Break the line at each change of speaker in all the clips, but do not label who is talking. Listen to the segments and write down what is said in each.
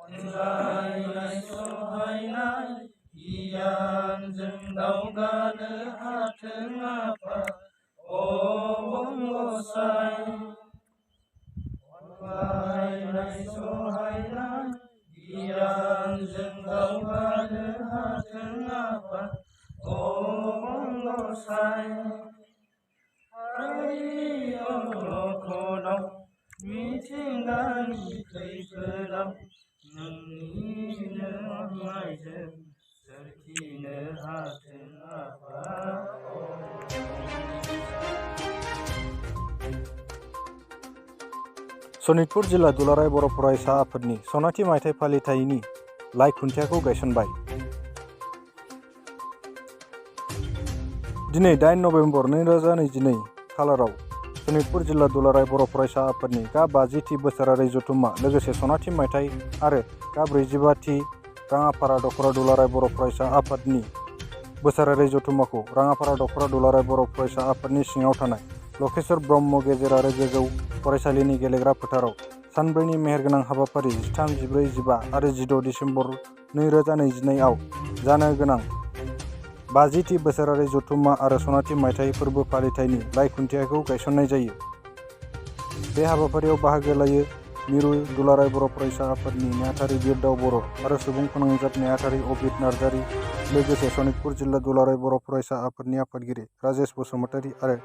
अनलायनाय सहायनाय गियानजों दावगानो हाथों आफा अबंगसाय। अनलायनाय सहायनाय गियानजों दावगानो हाथों आफा अबंगसाय। अलखदाव मिथिंगानि खैफोदाव नोंनिनो अननायजों सोरखिनो हाथों आफा।
सनितपुर जिल्ला दुलाराय बर' फरायसा आफादनि सनाथि मायथाइ फालिथायनि लाइ खुन्थियाखौ गायसनबाय। दिनै 8 नभेम्बर 2022 खालाराव सनितपुर जिल्ला दुलाराय बर' फरायसा आफादनि गा 50थि बोसोरारि जथुम्मा लोगोसे सनाथि मायथाइ आरो गा 45थि राङापारा दख'रा दुलाराय बर' फरायसा आफादनि बोसोरारि जथुम्माखौ राङापारा दख'रा दुलाराय बर' फरायसा आफादनि सिङाव थानाय लकेश्वर ब्रह्म गेजेर आरो गोजौ फरायसालिनि गेलेग्रा फोथाराव सानब्रैनि मेहेरगोनां हाबाफारि 13, 14, 15 आरो 16 डिसेम्बर 2022 आव जानो गोनां 50थि बोसोरारि जथुम्मा आरो सनाथि मायथाइ फोरबो फालिथायनि लाइ खुन्थियाखौ गायसननाय जायो। बे हाबाफारियाव बाहागो लायो मिरु दुलाराय बर' फरायसा आफादनि नेहाथारि बिरदाव बर' आरो सुबुं फोनांजाब नेहाथारि अबिद नार्जारि, लोगोसे सनितपुर जिल्ला दुलाराय बर' फरायसा आफादनि आफादगिरि राजेश बसुमतारी आरो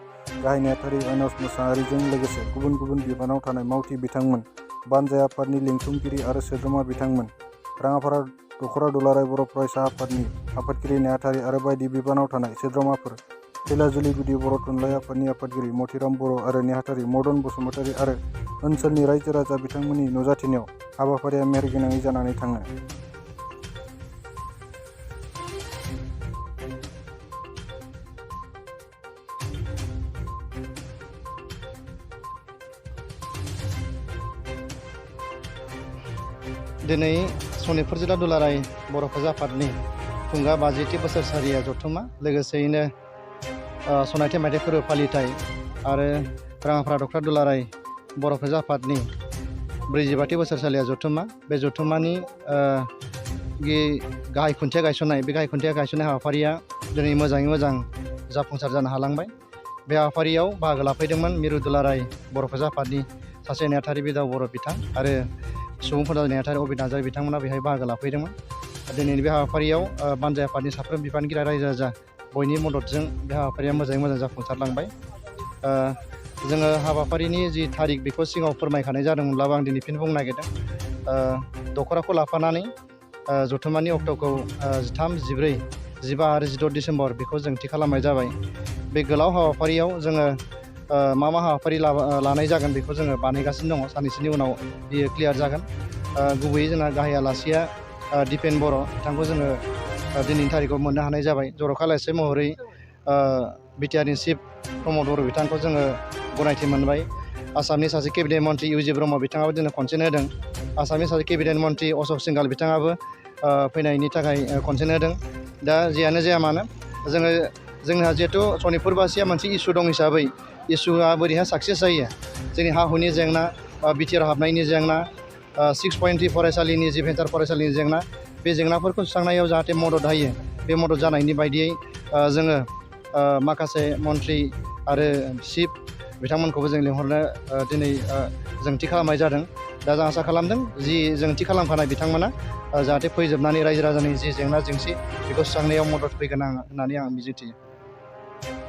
गाहाय नेहाथारि अयनस मुसाहारिजों लोगोसे गुबुन गुबुन बिबानाव थानाय मावथि बिथांमोन, बानजाय आफादनि लिंथुमगिरि आरो सोद्रोमा बिथांमोन, राङापारा दख'रा दुलाराय बर' फरायसा आफादनि आफादगिरि नेहाथारि आरो बायदि बिबानाव थानाय सोद्रोमाफोर, खैलाजुलि गुदि बर' थुनलाइ आफादनि आफादगिरि मथिराम बर' आरो नेहाथारि मदन बसुमतारी आरो ओनसोलनि रायजो राजा बिथांमोननि नुजाथिनायाव हाबाफारिया मेहेरगोनाङै जानानै थाङो।
दिनै सनितपुर जिल्ला दुलाराय बर' फरायसा आफादनि खुंगा 50थि बोसोरसालिया जथुम्मा लोगोसेयैनो सनाथि मायथाइ फोरबो फालिथाय आरो राङापारा दख'रा दुलाराय बर' फरायसा आफादनि 45थि बोसोरसालिया जथुम्मा। बे जथुम्मानि गाहाय खुन्थिया गायसननाय, बे गाहाय खुन्थिया गायसननाय हाबाफारिया दिनै मोजाङै मोजां जाफुंसार जानो हालांबाय। बे हाबाफारियाव बाहागो लाफैदोंमोन मिरु दुलाराय बर' फरायसा आफादनि सासे नेहाथारि बिरदाव बर' बिथां आरो सुबुंफोरनि नेहाथारि अबिद नार्जारि बिथांमोना बेहाय बाहागो लाफैदोंमोन। दिनैनि बे हाबाफारियाव बानजाय आफादनि साफ्रोम बिबानगिरि रायजो राजा बयनि मददजों बे हाबाफारिया मोजाङै मोजां जाफुंसारलांबाय। जोङो हाबाफारिनि जि थारिख बेखौ सिगाङाव फोरमायखानाय जादोंमोनब्लाबो आं दिनै फिन बुंनो नागिरदों। दख'राखौ लाफानानै जथुम्मानि अक्ट'खौ 13, 14, 15 आरो 16 डिसेम्बर बेखौ जों थि खालामनाय जाबाय। बे गोलाव हाबाफारियाव जोङो मा हाबाफारि लानाय जागोन बेखौ जोङो बानायगासिनो दङ। साननैसोनि उनाव बियो क्लियार जागोन। गुबैयै जोंहा गाहाय आलासिया दिपेन बर' बिथांखौ जोङो दिनैनि थारिखआव मोननो हानाय जाबाय। जर'खा आलासि महरै बिटिआरनि चिफ प्रमद बर' बिथांखौ जोङो गनायथि मोनबाय। आसामनि सासे केबिनेट मन्त्रि इउजि ब्रह्म बिथाङाबो दिनै कनसेन्ट होदों। आसामनि सासे केबिनेट मन्त्रि अशक सिंघाल बिथाङाबो फैनायनि थाखाय कनसेन्ट होदों। दा जियानो जाया मानो जोंहा जिहेथु सनितपुरबासिया मोनसे इसु दं हिसाबै इसुआ बोरैहाय साक्सेस जायो, जोंनि हा हुनि जेंना, बिटिआर हाबनायनि जेंना, 6.3 फरायसालिनि जि भेन्सार फरायसालिनि जेंना, बे जेंनाफोरखौ सुस्रांनायाव जाहाथे मदद होयो, बे मदद जानायनि बायदियै जोङो माखासे मन्त्रि आरो चिफ बिथांमोनखौबो जों लिंहरनो दिनै जों थि खालामनाय जादों। दा जों आसा खालामदों जि जों थि खालामखानाय बिथांमोना जाहाथे फैजोबनानै रायजो राजानि जि जेंना जेंसि बेखौ सुस्रांनायाव मदद फैगोन होननानै आं मिजिंथियो।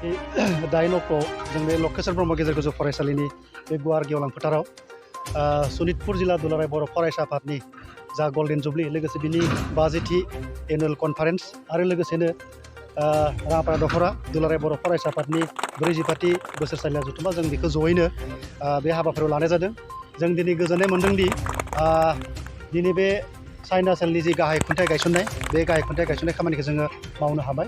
8 अक्ट'आव जों बे लकेश्वर ब्रह्म गेजेर गोजौ फरायसालिनि बे गुवार गेवलां फोथाराव सनितपुर जिल्ला दुलाराय बर' फरायसा आफादनि जा गल्डेन जुबलि, लोगोसे बिनि 50थि एनुवेल कनफारेन्स आरो लोगोसेनो राङापारा दख'रा दुलाराय बर' फरायसा आफादनि 45थि बोसोरसालिया जथुम्मा जों बेखौ जयैनो बे हाबाफारियाव लानाय जादों। जों दिनै गोजोननाय मोनदोंदि दिनै बे साइना ओनसोलनि जि गाहाय खुन्थिया गायसननाय, बे गाहाय खुन्थिया गायसननाय खामानिखौ जोङो मावनो हाबाय।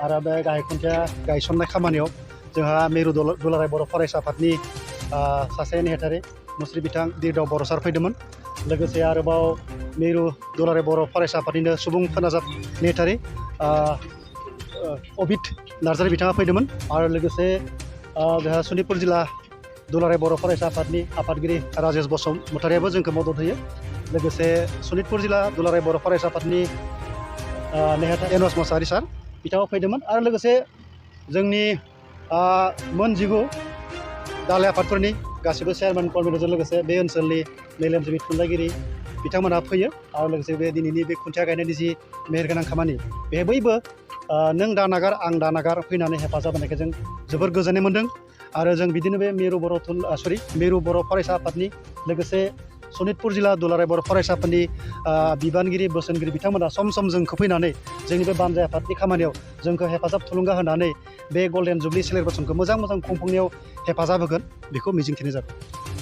आरो बे गाहाय खुन्थिया गायसननाय खामानियाव जोंहा मिरु दुलाराय बर' फरायसा आफादनि सासे नेहाथारि मुस्रि बिथां बिरदाव बर' सार फैदोंमोन। लोगोसे आरोबाव मिरु दुलाराय बर' फरायसा आफादनिनो सुबुं फोनांजाब नेहाथारि अबिद नार्जारि बिथाङा फैदोंमोन। आरो लोगोसे जोंहा सनितपुर जिल्ला दुलाराय बर' फरायसा आफादनि आफादगिरि राजेश बसुमतारियाबो जोंखौ मदद होयो। लोगोसे सनितपुर जिल्ला दुलाराय बर' फरायसा आफादनि नेहाथा एनस मोसाहारि सार बिथाङा फैदोंमोन आरो लोगोसे जोंनि मोन 19 दालाय आफादफोरनि गासिबो चेयारमेन कनभेनरजों लोगोसे बे ओनसोलनि मेलेमजिबि थुनलाइगिरि बिथांमोनहा फैयो आरो लोगोसे बे दिनैनि बे खुन्थिया गायनायनि जि मेहेरगोनां खामानि बे बयबो नों दा नागार आं दा नागार फैनानै हेफाजाब होनायखौ जों जोबोर गोजोननाय मोन्दों आरो जों बिदिनो बे मिरु बर' फरायसा आफादनि लोगोसे सनितपुर जिल्ला दुलाराय बर' फरायसा आफादनि बिबानगिरि बोसोनगिरि बिथांमोना सम सम जोंखौ फैनानै जोंनि बे बानजाय आफादनि खामानियाव जोंखौ हेफाजाब थुलुंगा होनानै बे गल्डेन जुबलि सेलेब्रेसनखौ मोजां खुंफुंनायाव हेफाजाब होगोन बेखौ मिजिंथिनाय जाबाय।